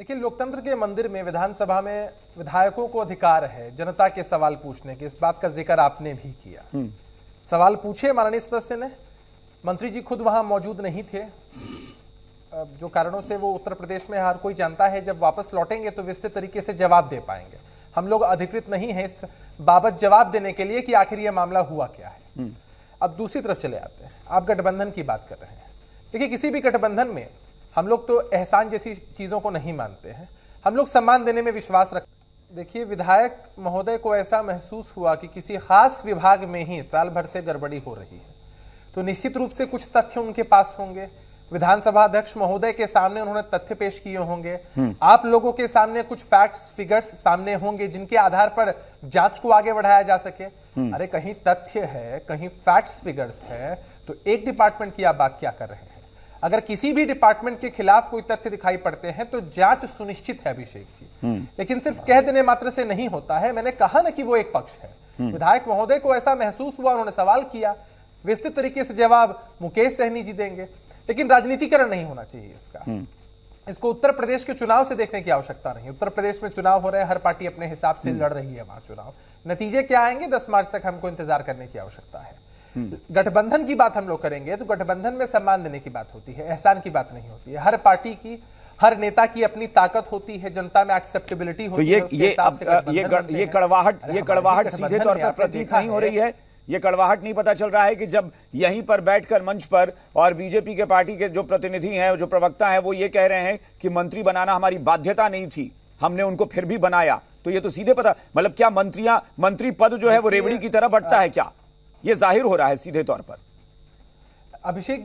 देखिए, लोकतंत्र के मंदिर में विधानसभा में विधायकों को अधिकार है जनता के सवाल पूछने के। इस बात का जिक्र आपने भी किया। सवाल पूछे माननीय सदस्य ने। मंत्री जी खुद वहां मौजूद नहीं थे, जो कारणों से वो उत्तर प्रदेश में हर कोई जानता है जब वापस लौटेंगे तो विस्तृत तरीके से जवाब दे पाएंगे। हम लोग अधिकृत नहीं है इस बाबत जवाब देने के लिए कि आखिर यह मामला हुआ क्या है। अब दूसरी तरफ चले आते हैं। आप गठबंधन की बात कर रहे हैं। देखिए, किसी भी गठबंधन में हम लोग तो एहसान जैसी चीजों को नहीं मानते हैं, हम लोग सम्मान देने में विश्वास रखते हैं। देखिए, विधायक महोदय को ऐसा महसूस हुआ कि किसी खास विभाग में ही साल भर से गड़बड़ी हो रही है, तो निश्चित रूप से कुछ तथ्य उनके पास होंगे। विधानसभा अध्यक्ष महोदय के सामने उन्होंने तथ्य पेश किए होंगे। आप लोगों के सामने कुछ फैक्ट्स फिगर्स सामने होंगे जिनके आधार पर जांच को आगे बढ़ाया जा सके। अरे, कहीं तथ्य है, कहीं फैक्ट्स फिगर्स है, तो एक डिपार्टमेंट की आप बात क्या कर रहे हैं? अगर किसी भी डिपार्टमेंट के खिलाफ कोई तथ्य दिखाई पड़ते हैं तो जांच सुनिश्चित है अभिषेक जी, लेकिन सिर्फ कह देने मात्र से नहीं होता है। मैंने कहा ना कि वो एक पक्ष है। विधायक महोदय को ऐसा महसूस हुआ, उन्होंने सवाल किया, विस्तृत तरीके से जवाब मुकेश सहनी जी देंगे, लेकिन राजनीतिकरण नहीं होना चाहिए इसका। इसको उत्तर प्रदेश के चुनाव से देखने की आवश्यकता नहीं। उत्तर प्रदेश में चुनाव हो रहे हैं, हर पार्टी अपने हिसाब से लड़ रही है वहां चुनाव। नतीजे क्या आएंगे 10 मार्च तक हमको इंतजार करने की आवश्यकता है। गठबंधन की बात हम लोग करेंगे तो गठबंधन में सम्मान देने की बात होती है, एहसान की बात नहीं होती है। हर पार्टी की, हर नेता की अपनी ताकत होती है, जनता में एक्सेप्टेबिलिटी होती है। ये कड़वाहट सीधे तौर पर प्रतीत नहीं हो रही है। ये कड़वाहट नहीं पता चल रहा है कि जब यहीं पर बैठकर मंच पर और बीजेपी के पार्टी के जो प्रतिनिधि हैं, जो प्रवक्ता हैं, वो ये कह रहे हैं कि मंत्री बनाना हमारी बाध्यता नहीं थी, हमने उनको फिर भी बनाया। तो ये तो सीधे पता, मतलब क्या मंत्री पद जो है वो रेवड़ी की तरह बढ़ता है क्या? ये जाहिर हो रहा है सीधे तौर पर। अभिषेक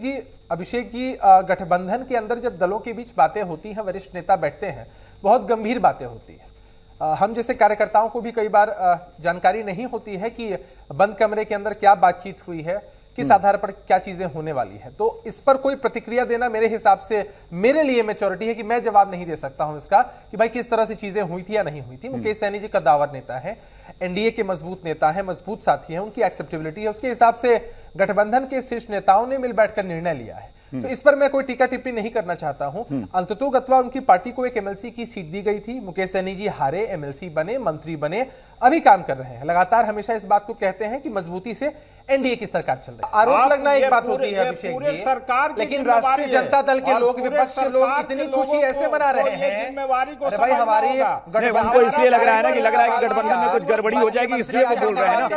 जी, गठबंधन के अंदर जब दलों के बीच बातें होती हैं, वरिष्ठ नेता बैठते हैं, बहुत गंभीर बातें होती हैं। हम जैसे कार्यकर्ताओं को भी कई बार जानकारी नहीं होती है कि बंद कमरे के अंदर क्या बातचीत हुई है, किस आधार पर क्या चीजें होने वाली है। तो इस पर कोई प्रतिक्रिया देना मेरे हिसाब से, मेरे लिए मैच्योरिटी है कि मैं जवाब नहीं दे सकता हूं इसका कि भाई किस तरह से चीजें हुई थी या नहीं हुई थी। मुकेश सहनी जी कद्दावर नेता है, एनडीए के मजबूत नेता है, मजबूत साथी है, उनकी एक्सेप्टेबिलिटी है, उसके हिसाब से गठबंधन के शीर्ष नेताओं ने मिल बैठकर निर्णय लिया है। तो इस पर मैं कोई टीका टिप्पणी नहीं करना चाहता हूं। अंततोगत्वा उनकी पार्टी को एक एमएलसी की सीट दी गई थी। मुकेश सहनी जी हारे, एमएलसी बने, मंत्री बने, अभी काम कर रहे हैं। लगातार हमेशा इस बात को कहते हैं कि मजबूती से एनडीए की सरकार चल रही है। आरोप लगना एक बात होती है अभिषेक जी, लेकिन राष्ट्रीय जनता दल के लोग, विपक्ष के लोग इतनी खुशी ऐसे मना रहे हैं। भाई, हमारी उनको इसलिए लग रहा है ना कि गठबंधन में कुछ गड़बड़ी हो जाएगी, इसलिए वो बोल रहे हैं ना।